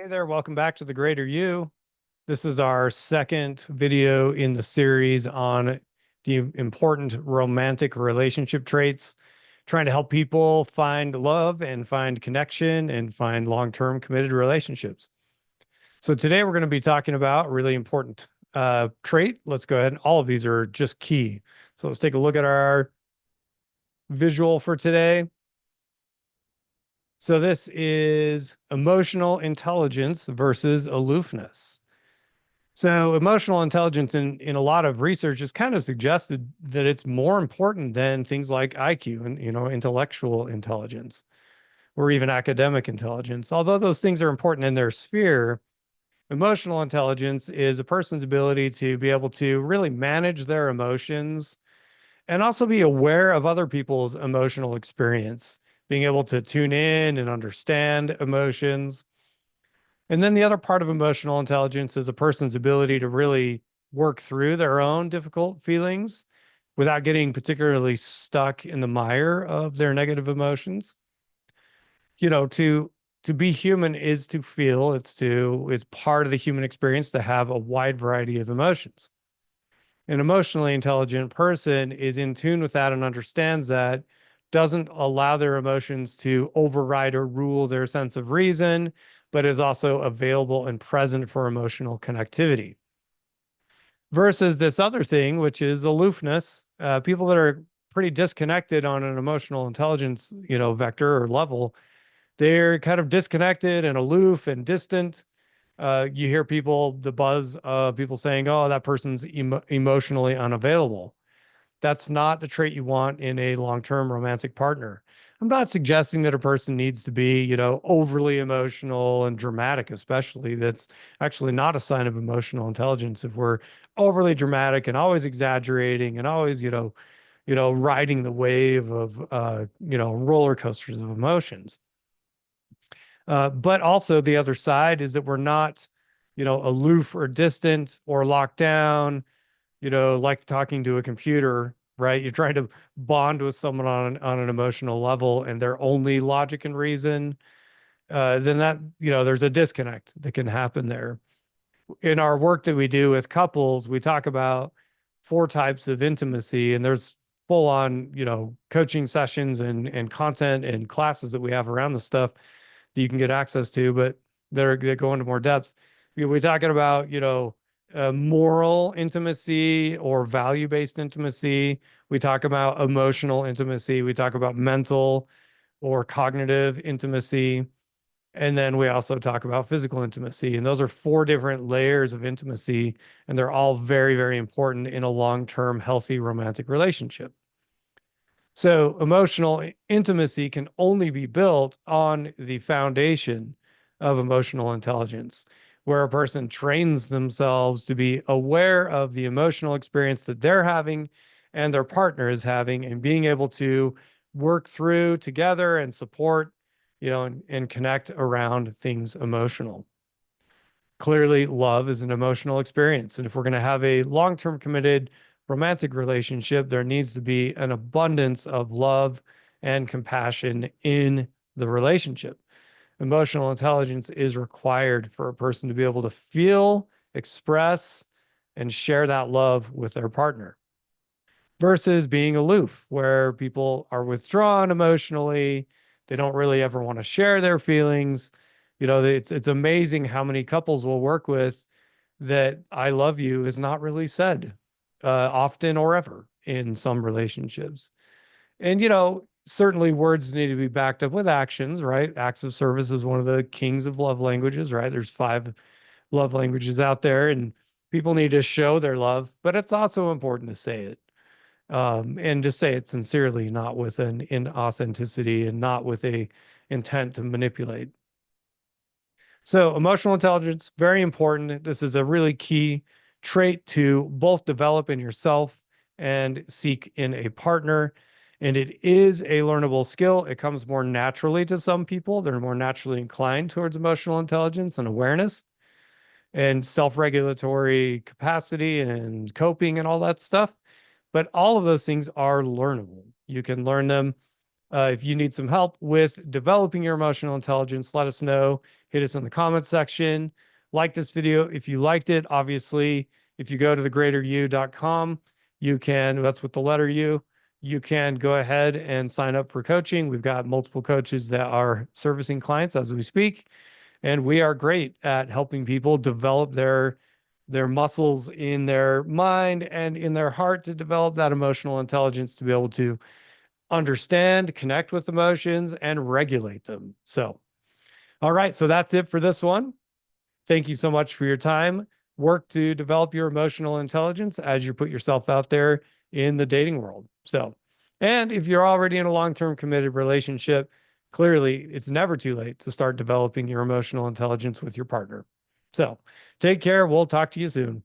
There, welcome back to The Greater You. This is our second video in the series on the important romantic relationship traits, trying to help people find love and find connection and find long-term committed relationships. So today we're going to be talking about a really important trait. Let's go ahead. All of these are just key. So let's take a look at our visual for today. So this is emotional intelligence versus aloofness. So emotional intelligence in a lot of research has kind of suggested that it's more important than things like IQ and, intellectual intelligence or even academic intelligence. Although those things are important in their sphere, emotional intelligence is a person's ability to be able to really manage their emotions and also be aware of other people's emotional experience, being able to tune in and understand emotions. And then the other part of emotional intelligence is a person's ability to really work through their own difficult feelings without getting particularly stuck in the mire of their negative emotions. To be human is to feel, it's part of the human experience to have a wide variety of emotions. An emotionally intelligent person is in tune with that and understands that, doesn't allow their emotions to override or rule their sense of reason, but is also available and present for emotional connectivity. Versus this other thing, which is aloofness, people that are pretty disconnected on an emotional intelligence, vector or level, they're kind of disconnected and aloof and distant. You hear the buzz of people saying, oh, that person's emotionally unavailable. That's not the trait you want in a long-term romantic partner. I'm not suggesting that a person needs to be, overly emotional and dramatic, especially. That's actually not a sign of emotional intelligence. If we're overly dramatic and always exaggerating and always, riding the wave of, roller coasters of emotions. But also the other side is that we're not, aloof or distant or locked down, like talking to a computer, right? You're trying to bond with someone on an emotional level and their only logic and reason, then that, there's a disconnect that can happen there. In our work that we do with couples, we talk about four types of intimacy, and there's full on, coaching sessions and content and classes that we have around the stuff that you can get access to, but that go into more depth. We're talking about, moral intimacy or value-based intimacy. We talk about emotional intimacy. We talk about mental or cognitive intimacy. And then we also talk about physical intimacy. And those are four different layers of intimacy. And they're all very, very important in a long-term, healthy romantic relationship. So emotional intimacy can only be built on the foundation of emotional intelligence, where a person trains themselves to be aware of the emotional experience that they're having and their partner is having, and being able to work through together and support, and connect around things emotional. Clearly, love is an emotional experience. And if we're going to have a long-term committed romantic relationship, there needs to be an abundance of love and compassion in the relationship. Emotional intelligence is required for a person to be able to feel, express, and share that love with their partner versus being aloof, where people are withdrawn emotionally. They don't really ever want to share their feelings. It's amazing how many couples we'll work with that I love you is not really said often or ever in some relationships. And, certainly words need to be backed up with actions, right? Acts of service is one of the kings of love languages, right? There's 5 love languages out there, and people need to show their love, but it's also important to say it. And to say it sincerely, not with an inauthenticity and not with a intent to manipulate. So emotional intelligence, very important. This is a really key trait to both develop in yourself and seek in a partner. And it is a learnable skill. It comes more naturally to some people. They're more naturally inclined towards emotional intelligence and awareness and self-regulatory capacity and coping and all that stuff. But all of those things are learnable. You can learn them. If you need some help with developing your emotional intelligence, let us know. Hit us in the comments section. Like this video if you liked it. Obviously, if you go to thegreateryou.com, you can, that's with the letter U, you can go ahead and sign up for coaching. We've got multiple coaches that are servicing clients as we speak, and we are great at helping people develop their muscles in their mind and in their heart to develop that emotional intelligence to be able to understand, connect with emotions, and regulate them. So, all right. So that's it for this one. Thank you so much for your time. Work to develop your emotional intelligence as you put yourself out there in the dating world. So, and if you're already in a long-term committed relationship, clearly it's never too late to start developing your emotional intelligence with your partner. So, take care. We'll talk to you soon.